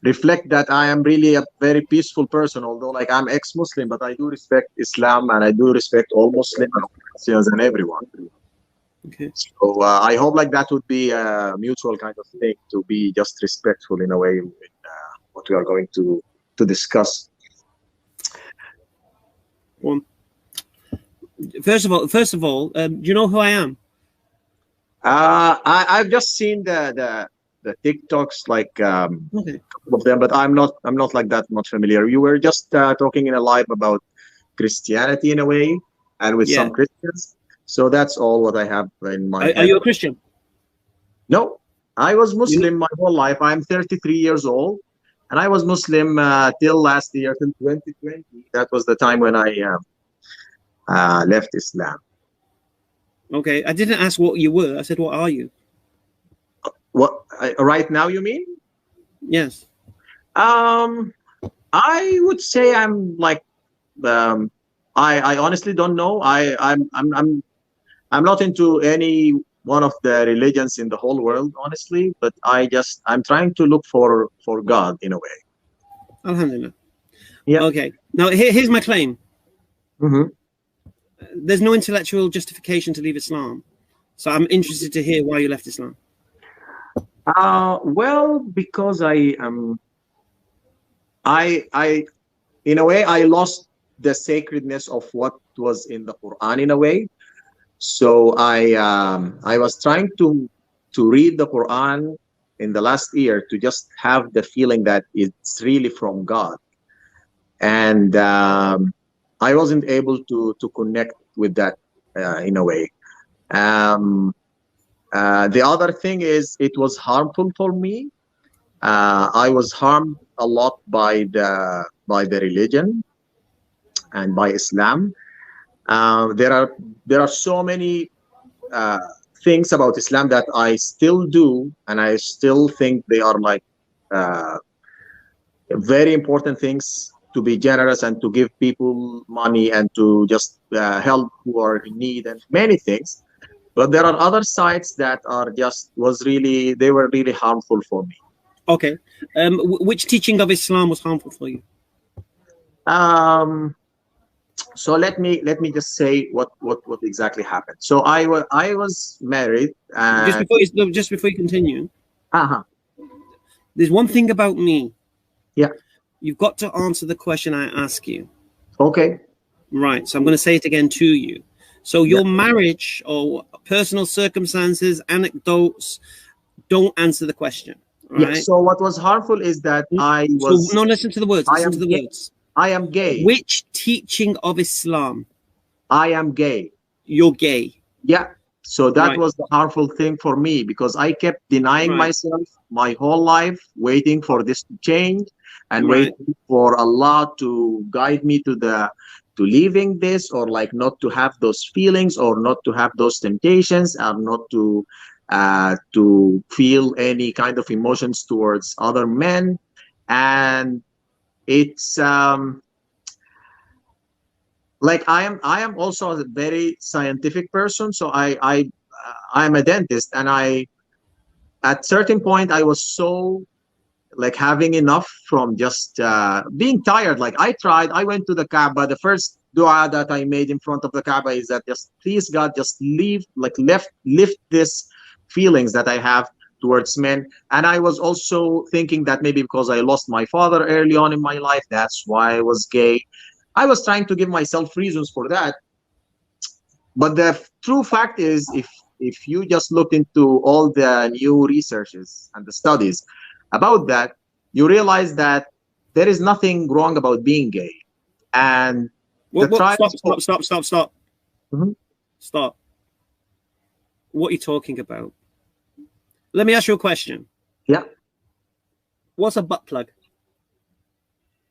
reflect that I am really a very peaceful person, although like I'm ex-Muslim, but I do respect Islam and I do respect all Muslims and Christians and everyone. Okay. So I hope like that would be a mutual kind of thing, to be just respectful in a way in what we are going to discuss. Well, first of all, do you know who I am? I've just seen the TikToks, like Okay. a couple of them, but I'm not like that much familiar. You were just talking in a live about Christianity in a way, and with some Christians. So that's all what I have in my head. Are you a Christian? No, I was Muslim my whole life. I'm 33 years old, and I was Muslim till last year, till 2020. That was the time when I left Islam. Okay, I didn't ask what you were. I said, what are you? What right now you mean? Yes. I would say I'm like, I honestly don't know. I'm not into any one of the religions in the whole world, honestly, but I'm trying to look for God in a way. Alhamdulillah. Yeah. Okay. Now here's my claim. Mm-hmm. There's no intellectual justification to leave Islam, so I'm interested to hear why you left Islam. Well, because I in a way I lost the sacredness of what was in the Quran in a way. So I was trying to read the Quran in the last year to just have the feeling that it's really from God, and I wasn't able to connect with that in a way. The other thing is it was harmful for me. I was harmed a lot by the religion and by Islam. There are so many things about Islam that I still do, and I still think they are like very important things, to be generous and to give people money and to just help who are in need and many things. But there are other sides that are they were really harmful for me. Okay. Which teaching of Islam was harmful for you? So let me just say what exactly happened. So I was married. Just before you continue. Uh-huh. There's one thing about me. Yeah. You've got to answer the question I ask you. Okay. Right. So I'm going to say it again to you. So your marriage or personal circumstances, anecdotes, don't answer the question. Right? Yeah. So what was harmful is that I was. So, no, listen to the words. Listen to the words. I am gay. Which teaching of Islam? I am gay. You're gay. Yeah. So that was the harmful thing for me, because I kept denying myself my whole life, waiting for this to change and waiting for Allah to guide me to leaving this, or like not to have those feelings, or not to have those temptations, and not to feel any kind of emotions towards other men. And it's like I am also a very scientific person, so I'm a dentist, and at certain point I was so like having enough from just being tired. Like I went to the Kaaba. The first dua that I made in front of the Kaaba is that just please God, just lift this feelings that I have towards men. And I was also thinking that maybe because I lost my father early on in my life, that's why I was gay. I was trying to give myself reasons for that. But the true fact is, if you just looked into all the new researches and the studies about that, you realize that there is nothing wrong about being gay. And Stop. Mm-hmm. Stop. What are you talking about? Let me ask you a question. Yeah. What's a butt plug?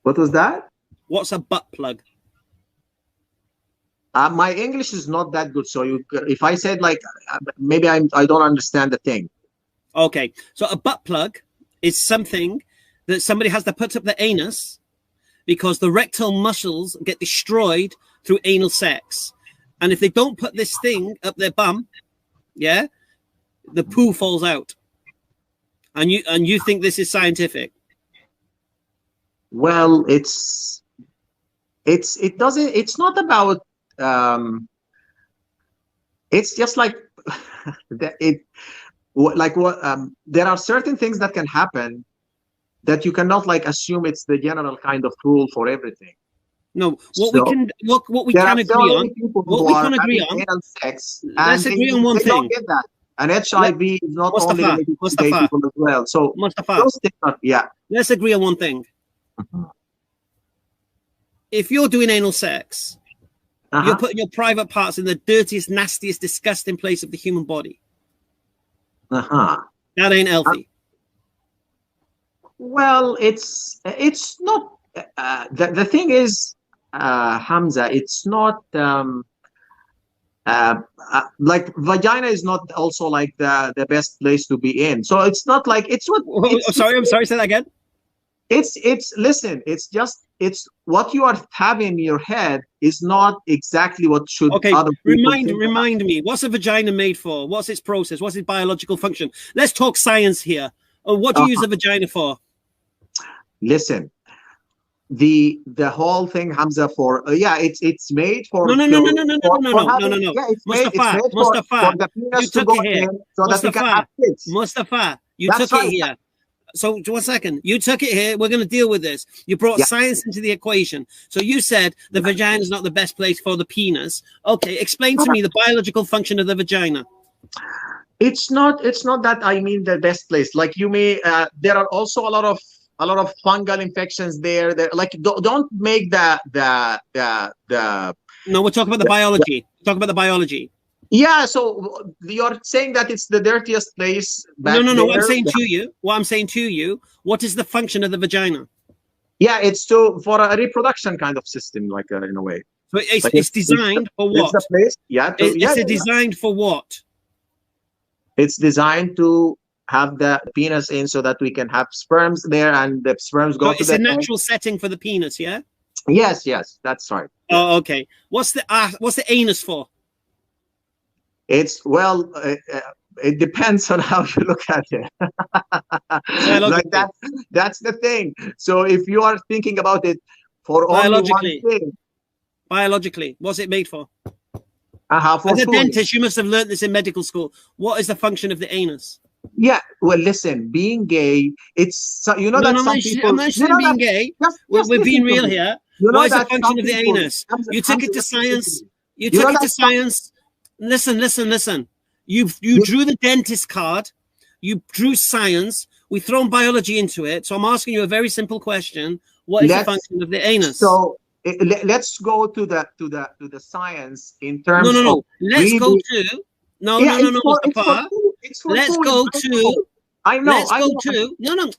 What was that? What's a butt plug? My English is not that good, so if I said like maybe I don't understand the thing. Okay, so a butt plug is something that somebody has to put up the anus because the rectal muscles get destroyed through anal sex. And if they don't put this thing up their bum, yeah, the poo falls out. And you think this is scientific? Well, it's not about it's just like there are certain things that can happen that you cannot like assume it's the general kind of rule for everything. No, what we can agree on. What we can agree on. Sex, let's agree on one thing. Don't get that. And HIV is not only related to gay people as well. So yeah. Let's agree on one thing. If you're doing anal sex, you're putting your private parts in the dirtiest, nastiest, disgusting place of the human body. That ain't healthy. Well, it's not. The thing is, Hamza, it's not like vagina is not also like the best place to be in. So it's not like it's what. I'm sorry. Say that again. Listen. It's what you are having in your head is not exactly what should. Okay. Remind me. What's a vagina made for? What's its process? What's its biological function? Let's talk science here. What do you use a vagina for? Listen. The whole thing, Hamza, for it's made for no. Yeah, Mustafa, for the penis to go in so that we can have kids. Mustafa, you took it here. So 1 second, you took it here. We're going to deal with this. You brought science into the equation. So you said the vagina is not the best place for the penis. Okay, explain to me the biological function of the vagina. It's not that I mean the best place. Like you may, there are also a lot of fungal infections there. Like don't make the. No, we're talking about the biology. Talk about the biology. Yeah, so you're saying that it's the dirtiest place. No. What I'm saying to you. What is the function of the vagina? Yeah, it's for a reproduction kind of system, like in a way. So it's designed for what? It's the place. Yeah. It's designed for what? It's designed to have the penis in so that we can have sperms there, and the sperms go to the. It's a natural setting for the penis, yeah. Yes, that's right. Oh, okay. What's the anus for? It's it depends on how you look at it. Like that's the thing. So if you are thinking about it for only one thing, biologically, what's it made for? For As a dentist, you must have learned this in medical school. What is the function of the anus? Yeah, well, listen, being gay, it's some people. I'm not saying being gay. We're being real here. What is the function of the anus? You took it to science. You took it to science. Listen. You drew the dentist card. You drew science. We thrown biology into it. So I'm asking you a very simple question. What is the function of the anus? So let's go to the science in terms of. No. Let's go to. No, Mustafa. Let's go to. I know. Let's go to. No.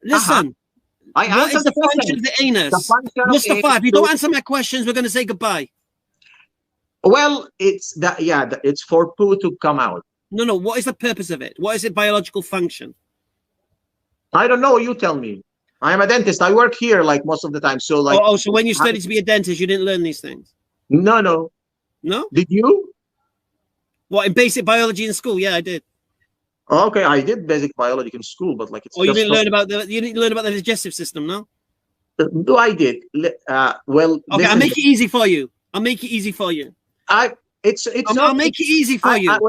Listen. What is the function of the anus? Mustafa, if you don't answer my questions, we're going to say goodbye. Well, it's that. Yeah, it's for poo to come out. No. What is the purpose of it? What is its biological function? I don't know. You tell me. I am a dentist. I work here like most of the time. So like. So when you studied to be a dentist, you didn't learn these things? No. Did you? What, in basic biology in school? Yeah, I did. Okay, I did basic biology in school, but like it's. You didn't learn about the digestive system, no? No, I did. Well. Okay, I'll make it easy for you. I'll make it easy for you. When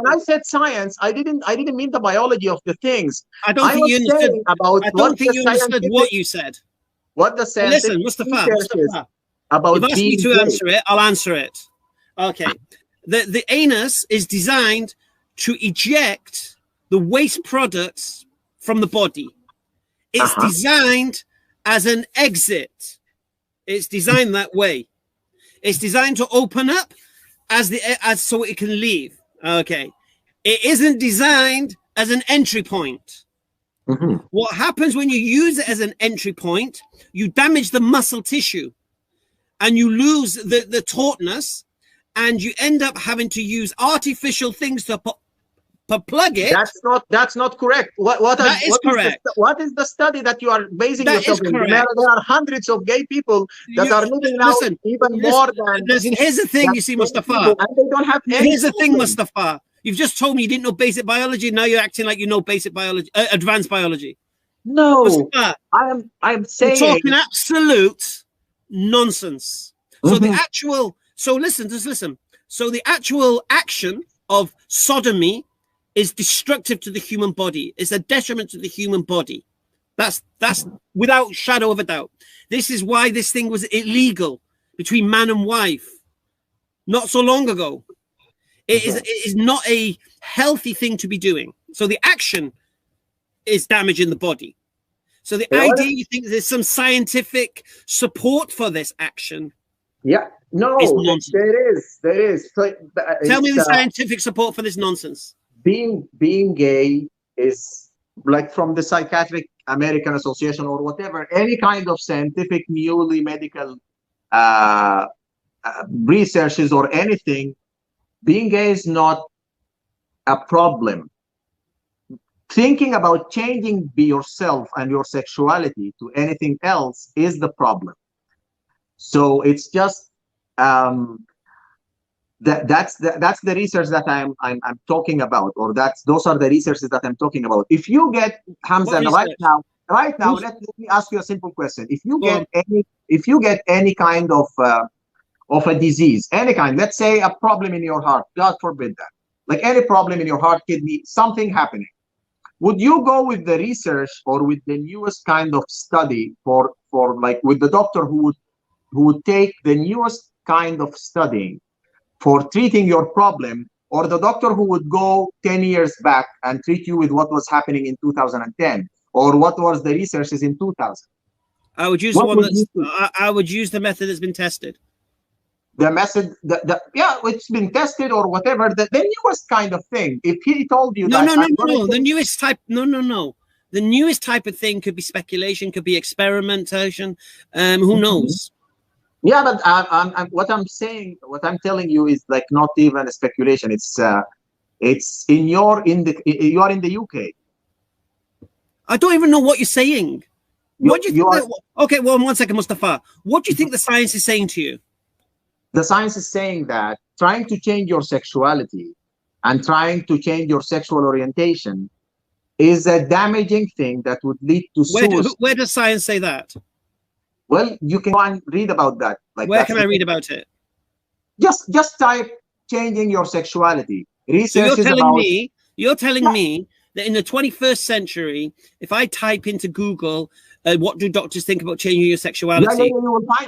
I said science, I didn't mean the biology of the things. I don't think you understood what you said. What the science? Listen, Mustafa. About you've asked me to answer it. I'll answer it. Okay. The anus is designed to eject the waste products from the body. It's designed as an exit. It's designed that way. It's designed to open up as so it can leave. Okay. It isn't designed as an entry point. What happens when you use it as an entry point, you damage the muscle tissue and you lose the tautness, and you end up having to use artificial things to but plug it. That's not correct. What is correct. What is the study that you are basing That yourself is on? correct. There are hundreds of gay people that are living now more than. Listen, here's the thing, you see, Mustafa. And they don't have any. Here's the thing, Mustafa. You've just told me you didn't know basic biology. Now you're acting like you know basic biology, advanced biology. No, Mustafa, I'm saying you're talking absolute nonsense. So the actual, listen. So the actual action of sodomy is destructive to the human body. It's a detriment to the human body. That's without shadow of a doubt. This is why this thing was illegal between man and wife not so long ago. It is not a healthy thing to be doing. So the action is damaging the body. So the idea you think there's some scientific support for this action. Yeah, no, there is. So, tell me the scientific support for this nonsense. Being gay is like from the Psychiatric American Association or whatever, any kind of scientific, newly medical researches or anything. Being gay is not a problem. Thinking about changing yourself and your sexuality to anything else is the problem. So it's just that's the research that I'm talking about, or those are the researches that I'm talking about. If you get Hamza right now, let me ask you a simple question. If you get any kind of a disease, any kind, let's say a problem in your heart, God forbid that, like any problem in your heart, kidney, something happening, would you go with the research or with the newest kind of study for like with the doctor who would take the newest kind of studying for treating your problem, or the doctor who would go 10 years back and treat you with what was happening in 2010, or what was the researches in 2000? I would use I would use the method that's been tested. The method, it's been tested or whatever, the newest kind of thing. If he told you no, the newest type, no. The newest type of thing could be speculation, could be experimentation. Who knows? Yeah, but what I'm telling you is like not even a speculation. It's you are in the UK. I don't even know what you're saying. What do you think? Okay, well, 1 second, Mustafa. What do you think the science is saying to you? The science is saying that trying to change your sexuality and trying to change your sexual orientation is a damaging thing that would lead to suicide. Where does science say that? Well, you can go and read about that. Like, where can I read about it? Just type changing your sexuality. Research so you're telling me that in the 21st century, if I type into Google, what do doctors think about changing your sexuality? Yeah,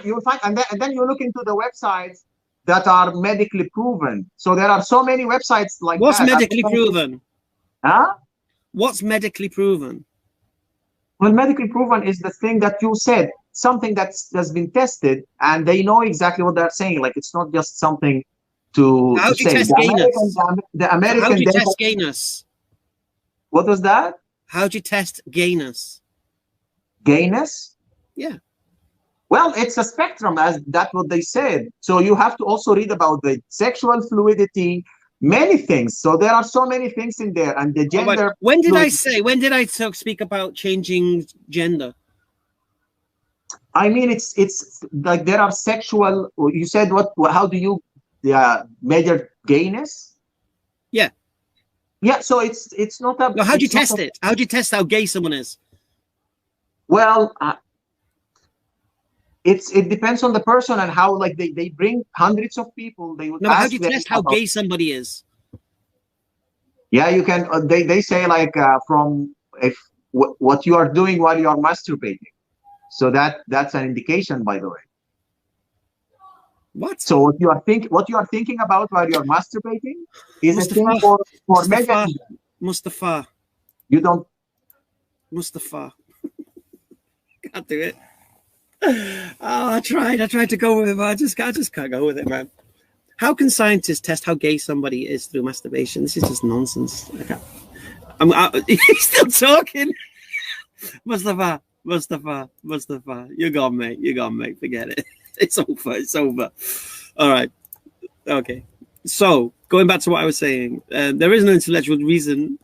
you will find, and then you look into the websites that are medically proven. So there are so many websites like What's that. medically proven? Huh? What's medically proven? Well, medically proven is the thing that you said, something that's been tested, and they know exactly what they're saying. Like, it's not just something to How do you say. test gayness? The American How do you test gayness? What was that? How do you test gayness? Gayness? Yeah. Well, it's a spectrum, as that's what they said. So you have to also read about the sexual fluidity, many things. So there are so many things in there, and the gender. When did I speak about changing gender? I mean, it's like there are sexual. You said what? How do you measure gayness? Yeah. Yeah. So it's not a. Well, how do you test it? How do you test how gay someone is? Well, it depends on the person and how, like, they bring hundreds of people. They would. No, how do you test how gay somebody is? Yeah, you can. They say like from what you are doing while you are masturbating. So that's an indication, by the way. What? So what you are thinking about while you are masturbating is Mustafa, a thing for measuring. Mustafa. You don't. Mustafa. Can't do it. Oh, I tried to go with it, but I just can't go with it, man. How can scientists test how gay somebody is through masturbation? This is just nonsense. He's still talking. Mustafa, you're gone, mate. Forget it. It's over. All right. Okay. So going back to what I was saying, there is no intellectual reason